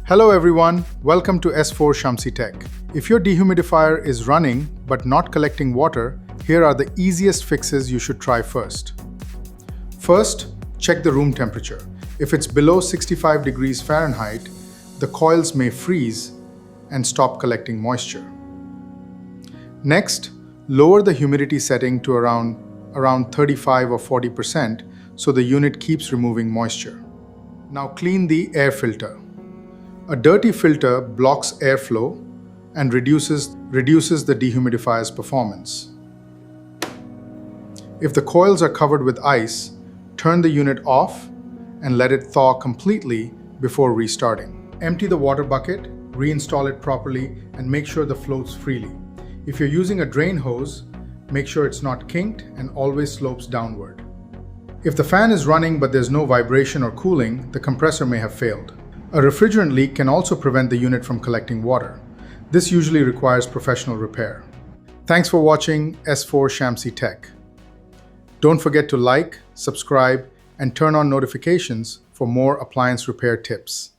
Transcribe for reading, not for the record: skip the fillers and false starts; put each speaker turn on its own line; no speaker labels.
Hello everyone, welcome to S4 Shamsi Tech. If your dehumidifier is running but not collecting water, here are the easiest fixes you should try first. First, check the room temperature. If it's below 65 degrees Fahrenheit, the coils may freeze and stop collecting moisture. Next, lower the humidity setting to around 35 or 40% so the unit keeps removing moisture. Now clean the air filter. A dirty filter blocks airflow and reduces the dehumidifier's performance. If the coils are covered with ice, turn the unit off and let it thaw completely before restarting. Empty the water bucket, reinstall it properly, and make sure the floats freely. If you're using a drain hose, make sure it's not kinked and always slopes downward. If the fan is running but there's no vibration or cooling, the compressor may have failed. A refrigerant leak can also prevent the unit from collecting water. This usually requires professional repair. Thanks for watching S4 Shamsi Tech. Don't forget to like, subscribe, and turn on notifications for more appliance repair tips.